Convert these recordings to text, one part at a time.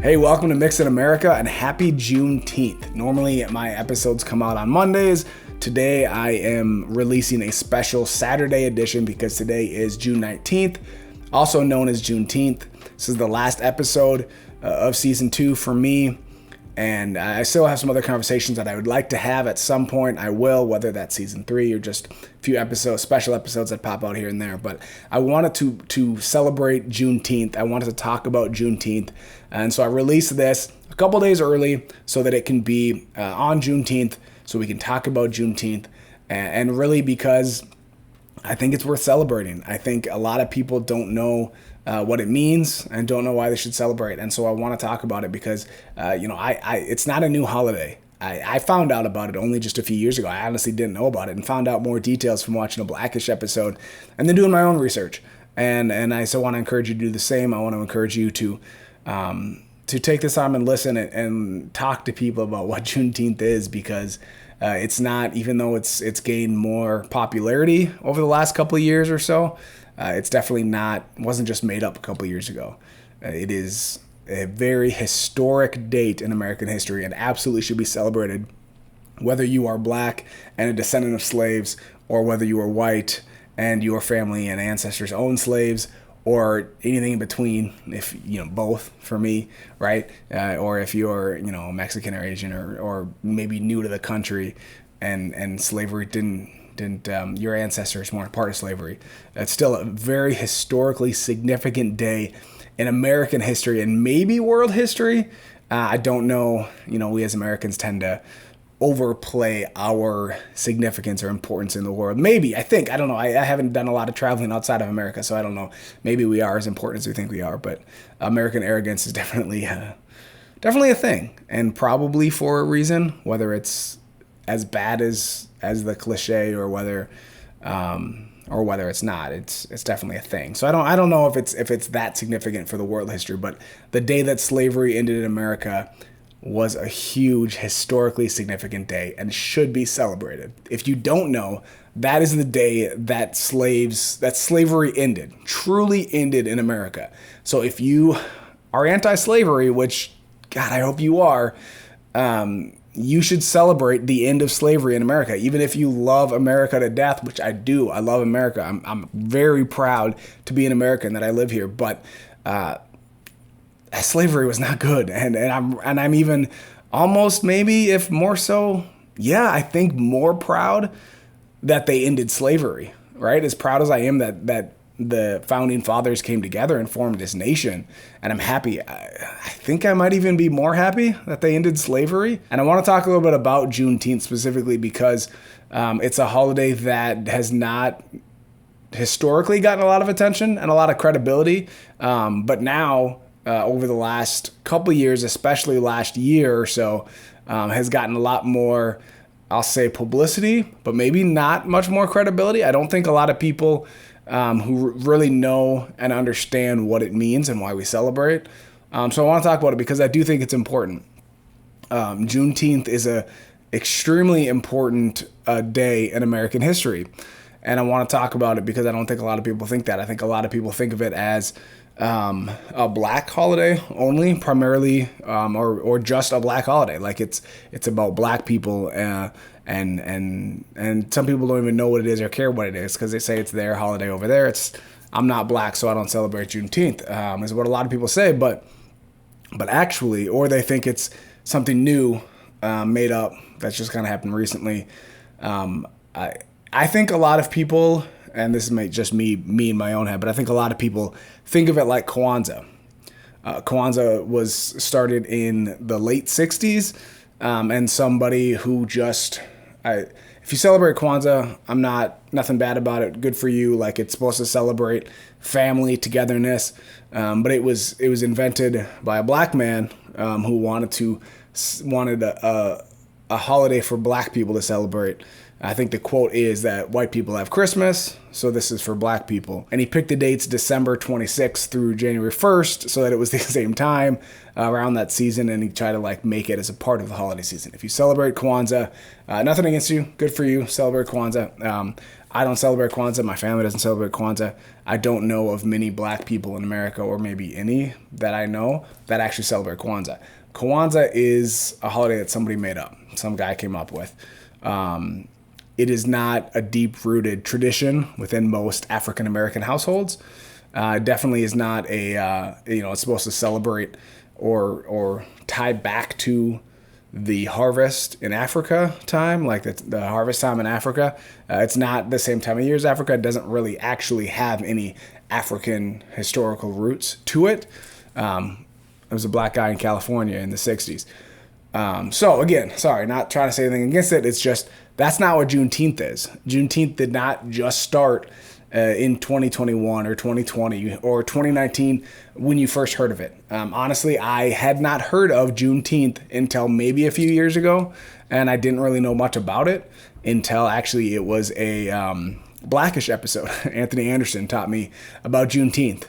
Hey, welcome to Mix in America and happy Juneteenth. Normally my episodes come out on Mondays. Today I am releasing a special Saturday edition because today is June 19th, also known as Juneteenth. This is the last episode of season 2 for me, and I still have some other conversations that I would like to have at some point. I will, whether that's season 3 or just a few episodes, special episodes that pop out here and there. But I wanted to celebrate Juneteenth. I wanted to talk about Juneteenth. And so I released this a couple days early so that it can be on Juneteenth, so we can talk about Juneteenth. And really because I think it's worth celebrating. I think a lot of people don't know what it means and don't know why they should celebrate. And so I want to talk about it because, it's not a new holiday. I found out about it only just a few years ago. I honestly didn't know about it and found out more details from watching a Blackish episode and then doing my own research. And I so want to encourage you to do the same. I want to encourage you to take this time and listen and talk to people about what Juneteenth is, because it's not, even though it's gained more popularity over the last couple of years or so, it's definitely wasn't just made up a couple of years ago. It is a very historic date in American history and absolutely should be celebrated, whether you are black and a descendant of slaves, or whether you are white and your family and ancestors owned slaves, or anything in between, if both for me, right? Or if you're Mexican or Asian or maybe new to the country and slavery didn't your ancestors weren't part of slavery. It's still a very historically significant day in American history and maybe world history. I don't know. We as Americans tend to overplay our significance or importance in the world. Maybe, I don't know. I haven't done a lot of traveling outside of America, so I don't know. Maybe we are as important as we think we are, but American arrogance is definitely a thing, and probably for a reason, whether it's as bad as the cliche or whether it's not. It's definitely a thing. So I don't know if it's that significant for the world history, but the day that slavery ended in America was a huge, historically significant day and should be celebrated. If you don't know, that is the day that slavery ended, truly ended in America. So if you are anti-slavery, which, God, I hope you are, you should celebrate the end of slavery in America. Even if you love America to death, which I do. I love America. I'm very proud to be an American, that I live here, but slavery was not good, and I'm even almost, maybe if more so, I think more proud that they ended slavery, right? As proud as I am that the founding fathers came together and formed this nation, and I'm happy. I think I might even be more happy that they ended slavery. And I want to talk a little bit about Juneteenth specifically because it's a holiday that has not historically gotten a lot of attention and a lot of credibility, but now over the last couple of years, especially last year or so, has gotten a lot more, I'll say, publicity, but maybe not much more credibility. I don't think a lot of people who really know and understand what it means and why we celebrate. So I want to talk about it because I do think it's important. Juneteenth is a extremely important day in American history. And I want to talk about it because I don't think a lot of people think that. I think a lot of people think of it as a black holiday only, primarily, or just a black holiday. Like it's about black people, and some people don't even know what it is or care what it is because they say it's their holiday over there. I'm not black, so I don't celebrate Juneteenth, is what a lot of people say, but actually, or they think it's something new, made up, that's just kind of happened recently. I think a lot of people, and this is just me in my own head, but I think a lot of people think of it like Kwanzaa. Kwanzaa was started in the late 60s, and somebody who if you celebrate Kwanzaa, I'm nothing bad about it. Good for you. Like, it's supposed to celebrate family togetherness, but it was invented by a black man who wanted a holiday for black people to celebrate. I think the quote is that white people have Christmas, so this is for black people. And he picked the dates December 26th through January 1st so that it was the same time around that season, and he tried to like make it as a part of the holiday season. If you celebrate Kwanzaa, nothing against you, good for you, celebrate Kwanzaa. I don't celebrate Kwanzaa. My family doesn't celebrate Kwanzaa. I don't know of many black people in America, or maybe any that I know, that actually celebrate Kwanzaa. Kwanzaa is a holiday that somebody made up. Some guy came up with. It is not a deep-rooted tradition within most African-American households. Definitely is not a, it's supposed to celebrate or tie back to the harvest in Africa time, like the harvest time in Africa. It's not the same time of year as Africa. It doesn't really actually have any African historical roots to it. There was a black guy in California in the 60s. So again, sorry, not trying to say anything against it. It's just, that's not what Juneteenth is. Juneteenth did not just start in 2021 or 2020 or 2019 when you first heard of it. Honestly, I had not heard of Juneteenth until maybe a few years ago, and I didn't really know much about it until actually it was a Blackish episode. Anthony Anderson taught me about Juneteenth.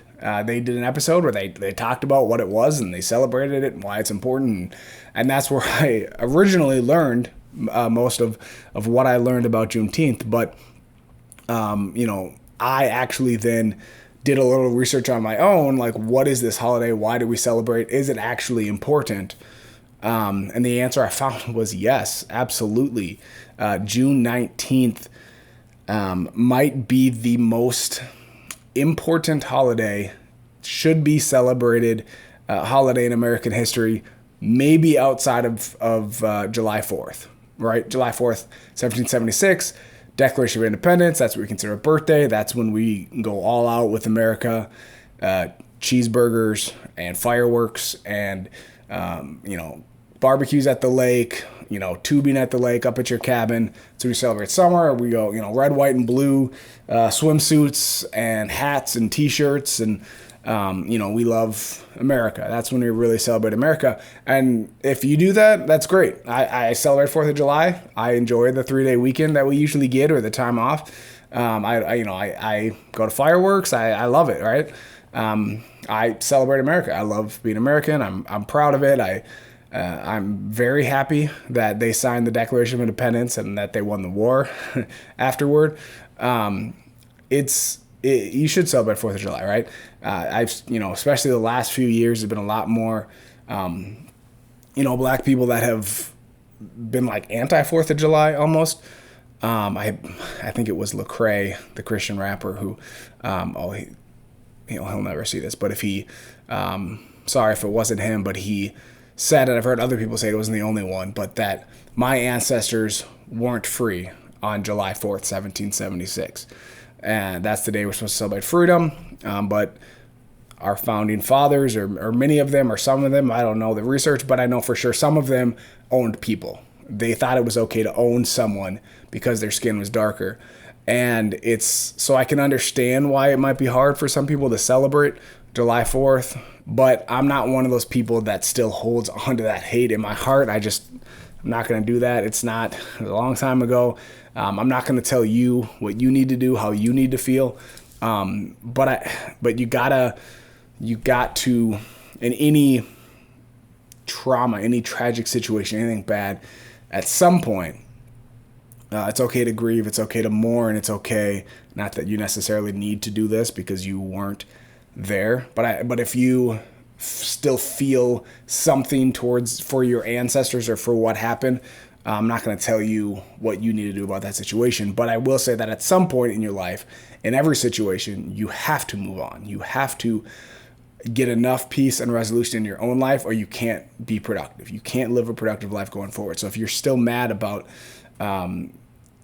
They did an episode where they talked about what it was and they celebrated it and why it's important. And that's where I originally learned most of what I learned about Juneteenth. But, I actually then did a little research on my own, like, what is this holiday? Why do we celebrate? Is it actually important? And the answer I found was yes, absolutely. June 19th might be the most important holiday, should be celebrated holiday in American history, maybe outside of July 4th, right? July 4th, 1776, Declaration of Independence. That's what we consider a birthday. That's when we go all out with America, cheeseburgers and fireworks and, barbecues at the lake, tubing at the lake up at your cabin. So we celebrate summer. We go, red, white, and blue swimsuits and hats and T-shirts. And, we love America. That's when we really celebrate America. And if you do that, that's great. I celebrate 4th of July. I enjoy the 3-day weekend that we usually get, or the time off. I go to fireworks. I love it, right? I celebrate America. I love being American. I'm proud of it. I'm very happy that they signed the Declaration of Independence and that they won the war afterward. You should celebrate 4th of July, right? Especially the last few years, there's been a lot more, black people that have been like anti-4th of July almost. I think it was Lecrae, the Christian rapper, who, he'll never see this, but if he, sorry if it wasn't him, but he said, and I've heard other people say it wasn't the only one, but that my ancestors weren't free on July 4th, 1776. And that's the day we're supposed to celebrate freedom. But our founding fathers, or many of them, or some of them, I don't know the research, but I know for sure some of them owned people. They thought it was okay to own someone because their skin was darker. And so I can understand why it might be hard for some people to celebrate July 4th, but I'm not one of those people that still holds onto that hate in my heart. I'm not going to do that. It was a long time ago. I'm not going to tell you what you need to do, how you need to feel. But you got to, in any trauma, any tragic situation, anything bad, at some point, it's okay to grieve. It's okay to mourn. It's okay. Not that you necessarily need to do this because you weren't there. But if you still feel something for your ancestors or for what happened, I'm not going to tell you what you need to do about that situation, but I will say that at some point in your life, in every situation, you have to move on. You have to get enough peace and resolution in your own life, or you can't be productive. You can't live a productive life going forward. So if you're still mad about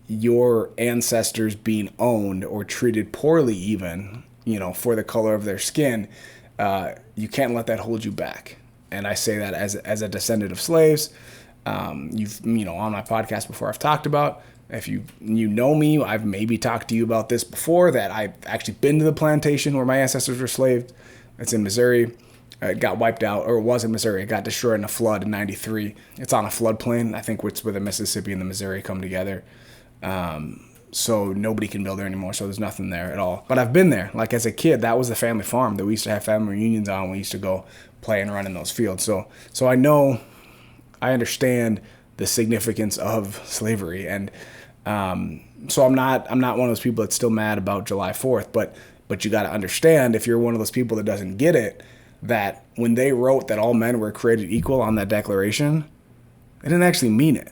your ancestors being owned or treated poorly even, for the color of their skin, you can't let that hold you back. And I say that as a descendant of slaves. On my podcast before, I've talked about, if you know me, I've maybe talked to you about this before, that I've actually been to the plantation where my ancestors were enslaved. It's in Missouri. It got wiped out, or it was in Missouri. It got destroyed in a flood in '93. It's on a floodplain, I think, which where the Mississippi and the Missouri come together. So nobody can build there anymore. So there's nothing there at all. But I've been there. Like as a kid, that was the family farm that we used to have family reunions on. We used to go play and run in those fields. So I understand the significance of slavery. And so I'm not one of those people that's still mad about July 4th. But you got to understand, if you're one of those people that doesn't get it, that when they wrote that all men were created equal on that declaration, they didn't actually mean it.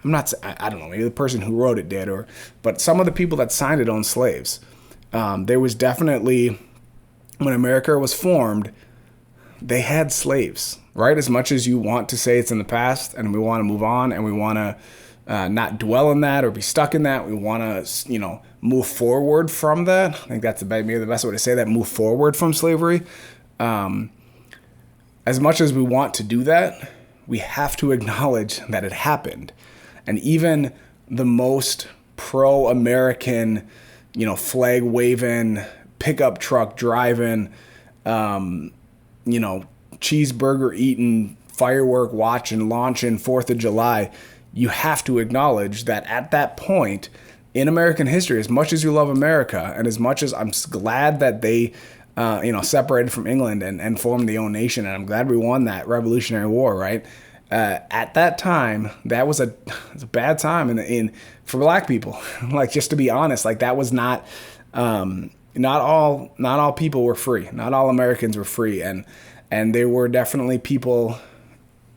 I don't know, maybe the person who wrote it did, but some of the people that signed it owned slaves. There was definitely, when America was formed, they had slaves, right? As much as you want to say it's in the past and we want to move on and we want to not dwell in that or be stuck in that, we want to, move forward from that. I think that's maybe the best way to say that, move forward from slavery. As much as we want to do that, we have to acknowledge that it happened. And even the most pro-American, flag waving, pickup truck driving, cheeseburger eating, firework watching, launching 4th of July, you have to acknowledge that at that point in American history, as much as you love America and as much as I'm glad that they separated from England and formed their own nation, and I'm glad we won that Revolutionary War, right? At that time, that was a bad time for black people. Like, just to be honest, like that was not all people were free. Not all Americans were free, and there were definitely people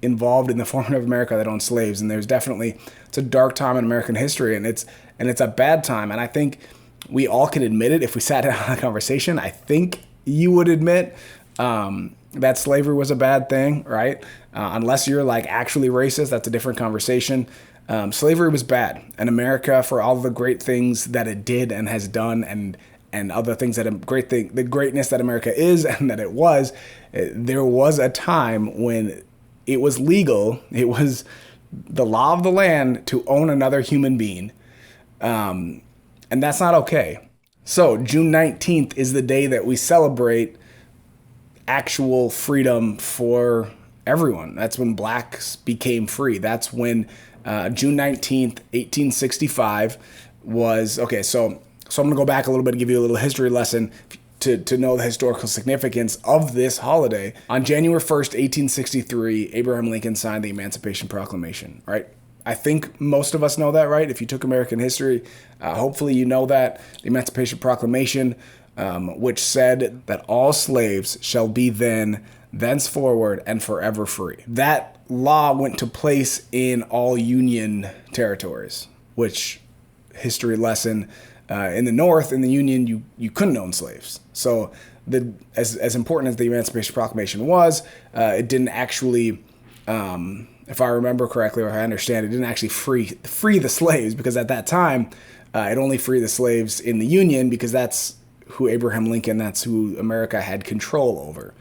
involved in the forming of America that owned slaves. And it's a dark time in American history, and it's a bad time. And I think we all can admit it if we sat down on a conversation. I think you would admit that slavery was a bad thing, right? Unless you're like actually racist, that's a different conversation. Slavery was bad, and America, for all the great things that it did and has done, and other things the greatness that America is and that it was, there was a time when it was legal, it was the law of the land to own another human being, and that's not okay. So June 19th is the day that we celebrate actual freedom for everyone. That's when blacks became free. That's when June 19th, 1865 was, okay, so I'm going to go back a little bit and give you a little history lesson to know the historical significance of this holiday. On January 1st, 1863, Abraham Lincoln signed the Emancipation Proclamation, right? I think most of us know that, right? If you took American history, hopefully you know that. The Emancipation Proclamation, which said that all slaves shall be thenceforward and forever free. That law went to place in all Union territories, which, history lesson, in the North, in the Union, you couldn't own slaves. So as important as the Emancipation Proclamation was, it didn't actually, if I remember correctly or if I understand, it didn't actually free the slaves, because at that time, it only freed the slaves in the Union, because that's who Abraham Lincoln, that's who America had control over.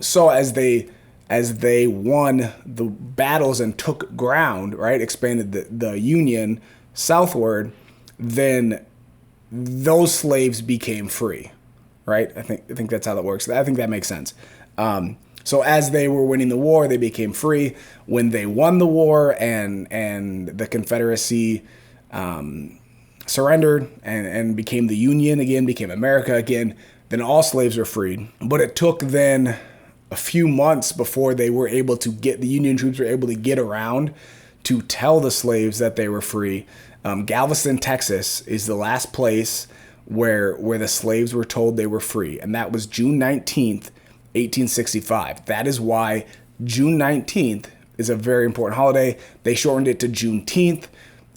So as they won the battles and took ground, right, expanded the Union southward, then those slaves became free, right? I think that's how that works. I think that makes sense. So as they were winning the war, they became free. When they won the war and the Confederacy surrendered and became the Union again, became America again, then all slaves were freed. But it took then a few months before the Union troops were able to get around to tell the slaves that they were free. Galveston, Texas is the last place where the slaves were told they were free. And that was June 19th, 1865. That is why June 19th is a very important holiday. They shortened it to Juneteenth.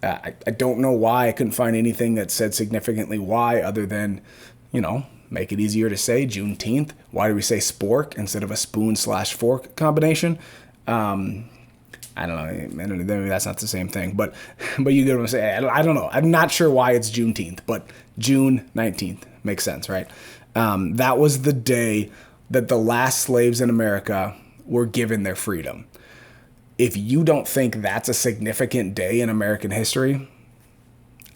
I don't know why. I couldn't find anything that said significantly why, other than, make it easier to say Juneteenth. Why do we say spork instead of a spoon/fork combination? I don't know. Maybe that's not the same thing, but you get what I'm saying. I don't know. I'm not sure why it's Juneteenth, but June 19th makes sense, right? That was the day that the last slaves in America were given their freedom. If you don't think that's a significant day in American history,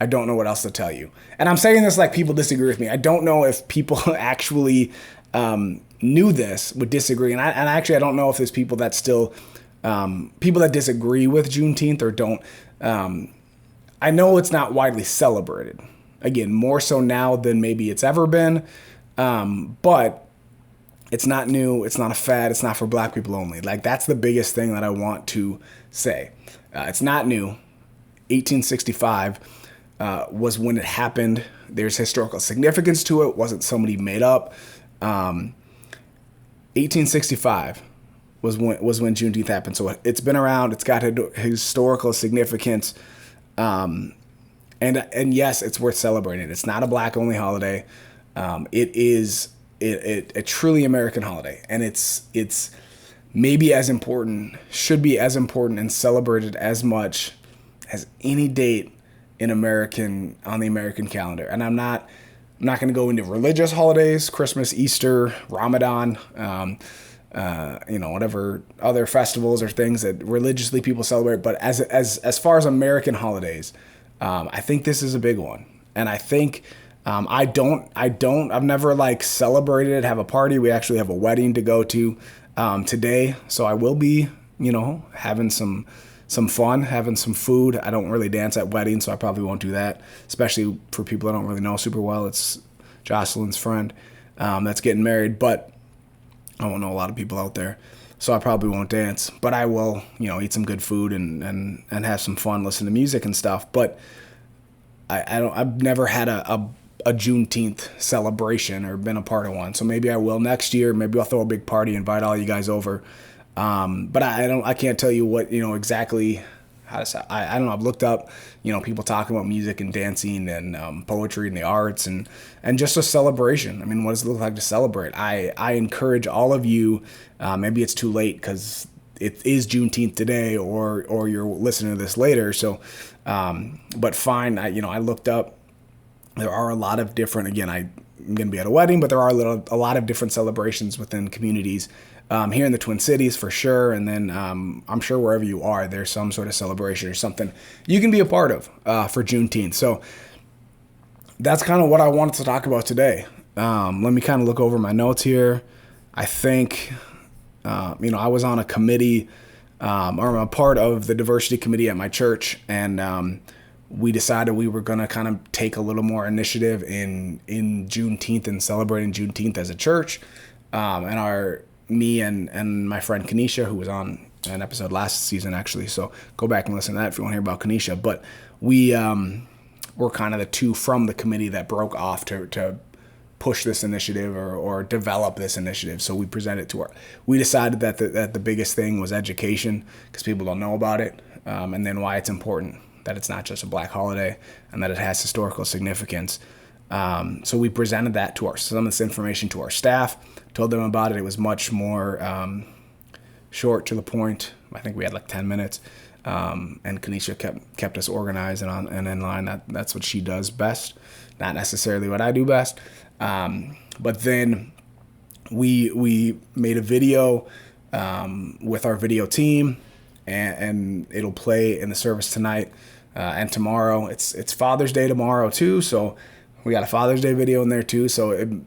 I don't know what else to tell you. And I'm saying this like people disagree with me. I don't know if people actually knew this, would disagree. And actually, I don't know if there's people that still... people that disagree with Juneteenth or don't, I know it's not widely celebrated. Again, more so now than maybe it's ever been. But it's not new. It's not a fad. It's not for black people only. Like, that's the biggest thing that I want to say. It's not new. 1865 was when it happened. There's historical significance to it. It wasn't somebody made up. 1865 was when Juneteenth happened. So it's been around. It's got historical significance. And yes, it's worth celebrating. It's not a black only holiday. It is a truly American holiday, and it's maybe as important, should be as important, and celebrated as much as any date on the American calendar. And I'm not going to go into religious holidays, Christmas, Easter, Ramadan, whatever other festivals or things that religiously people celebrate. But as far as American holidays, I think this is a big one. And I think I've never like celebrated, have a party. We actually have a wedding to go to today. So I will be, having some fun, having some food. I don't really dance at weddings, so I probably won't do that, especially for people I don't really know super well. It's Jocelyn's friend that's getting married, but I won't know a lot of people out there, so I probably won't dance. But I will, eat some good food and have some fun, listen to music and stuff. But I've never had a Juneteenth celebration or been a part of one, so maybe I will next year. Maybe I'll throw a big party, invite all you guys over. But I can't tell you what, exactly how to say. I don't know. I've looked up, people talking about music and dancing and poetry and the arts and just a celebration. I mean, what does it look like to celebrate? I encourage all of you. Maybe it's too late because it is Juneteenth today, or you're listening to this later. So, but fine. I looked up. There are a lot of different. Again, I'm going to be at a wedding, but there are a lot of different celebrations within communities. Here in the Twin Cities for sure, and then I'm sure wherever you are, there's some sort of celebration or something you can be a part of for Juneteenth. So that's kind of what I wanted to talk about today. Let me kind of look over my notes here. I think, I was on a committee, or I'm a part of the diversity committee at my church, and we decided we were going to kind of take a little more initiative in Juneteenth and celebrating Juneteenth as a church, me and my friend Kanisha, who was on an episode last season, actually. So go back and listen to that if you want to hear about Kanisha. But we were kind of the two from the committee that broke off to push this initiative or develop this initiative. So we presented to her. We decided that the biggest thing was education, because people don't know about it, and then why it's important that it's not just a black holiday and that it has historical significance. So we presented that to some of this information to our staff, told them about it. It was much more short to the point. I think we had like 10 minutes. And Kanisha kept us organized and in line. That's what she does best, not necessarily what I do best. But then we made a video with our video team, and it'll play in the service tonight and tomorrow. It's Father's Day tomorrow too, so we got a Father's Day video in there too. So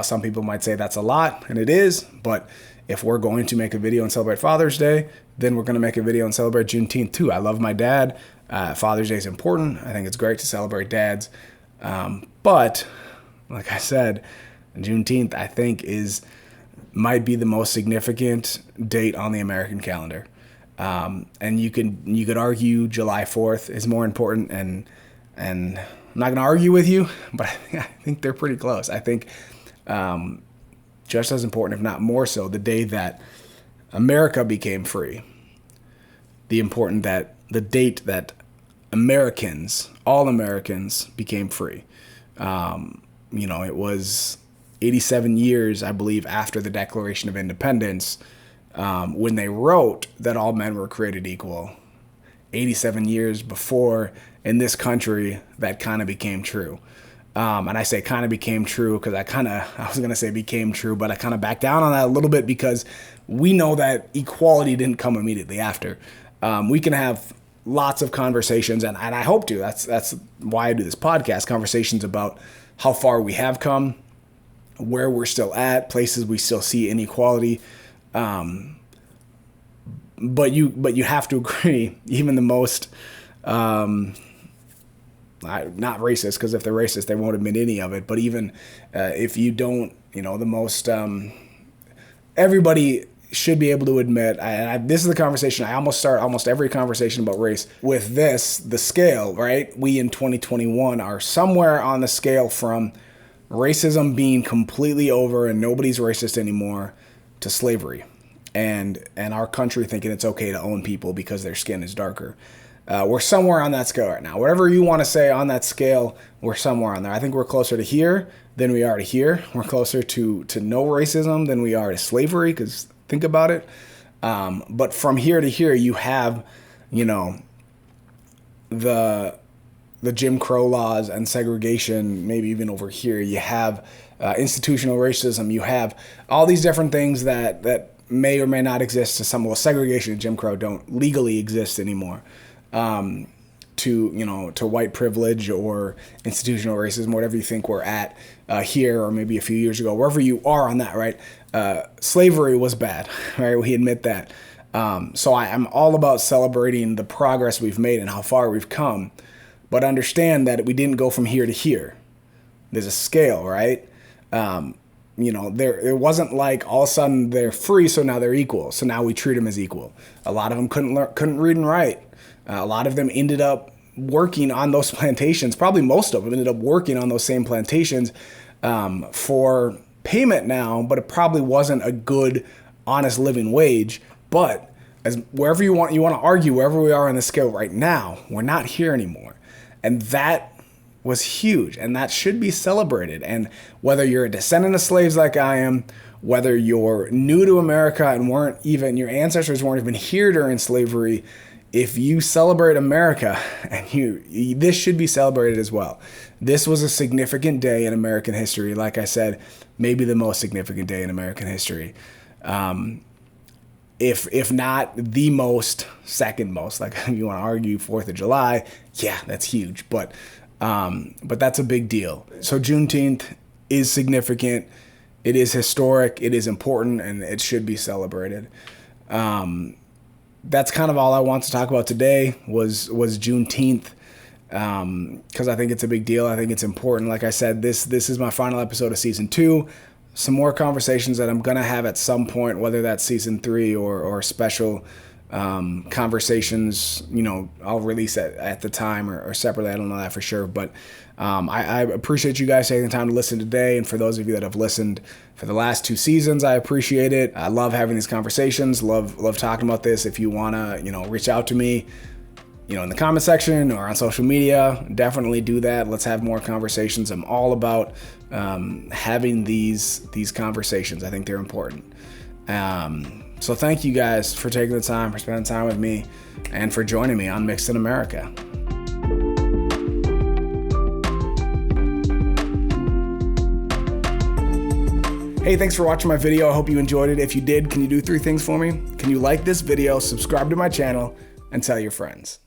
some people might say that's a lot, and it is. But if we're going to make a video and celebrate Father's Day, then we're going to make a video and celebrate Juneteenth too. I love my dad. Father's Day is important. I think it's great to celebrate dads. But like I said, Juneteenth, I think, might be the most significant date on the American calendar. And you could argue July 4th is more important, and I'm not going to argue with you, but I think they're pretty close. I think just as important, if not more so, the day that America became free, the date that all Americans became free. It was 87 years, I believe, after the Declaration of Independence, when they wrote that all men were created equal. 87 years before, in this country, that kind of became true. And I say kind of became true because I was going to say became true, but I kind of backed down on that a little bit, because we know that equality didn't come immediately after. We can have lots of conversations, and I hope to. That's why I do this podcast, conversations about how far we have come, where we're still at, places we still see inequality. But you have to agree, even the most not racist, because if they're racist, they won't admit any of it. But even if you don't, the most, everybody should be able to admit, this is the conversation, I almost start almost every conversation about race with this, the scale, right? We in 2021 are somewhere on the scale from racism being completely over and nobody's racist anymore to slavery. And our country thinking it's okay to own people because their skin is darker. We're somewhere on that scale right now. Whatever you want to say on that scale, we're somewhere on there. I think we're closer to here than we are to here. We're closer to no racism than we are to slavery, because think about it. But from here to here, you have, the Jim Crow laws and segregation, maybe even over here. You have institutional racism. You have all these different things that may or may not exist to some. Well, segregation and Jim Crow don't legally exist anymore. To white privilege or institutional racism, whatever you think we're at here, or maybe a few years ago, wherever you are on that, right? Slavery was bad, right? We admit that. So I'm all about celebrating the progress we've made and how far we've come, but understand that we didn't go from here to here. There's a scale, right? It wasn't like all of a sudden they're free, so now they're equal. So now we treat them as equal. A lot of them couldn't read and write. A lot of them ended up working on those plantations. Probably most of them ended up working on those same plantations for payment now, but it probably wasn't a good, honest living wage. But wherever you want to argue, wherever we are on the scale right now, we're not here anymore. And that was huge, and that should be celebrated. And whether you're a descendant of slaves like I am, whether you're new to America and your ancestors weren't even here during slavery, if you celebrate America, and this should be celebrated as well. This was a significant day in American history. Like I said, maybe the most significant day in American history. If not the most, second most. Like if you want to argue 4th of July, yeah, that's huge. But that's a big deal. So Juneteenth is significant. It is historic. It is important, and it should be celebrated. That's kind of all I want to talk about today was Juneteenth, because I think it's a big deal. I think it's important. Like I said, this is my final episode of season 2. Some more conversations that I'm going to have at some point, whether that's season 3 or special conversations, I'll release it at the time or separately. I don't know that for sure, but I appreciate you guys taking the time to listen today. And for those of you that have listened for the last 2 seasons, I appreciate it. I love having these conversations, love talking about this. If you want to, reach out to me, in the comment section or on social media, definitely do that. Let's have more conversations. I'm all about having these conversations. I think they're important. So thank you guys for taking the time, for spending time with me, and for joining me on Mixed in America. Hey, thanks for watching my video. I hope you enjoyed it. If you did, can you do 3 things for me? Can you like this video, subscribe to my channel, and tell your friends?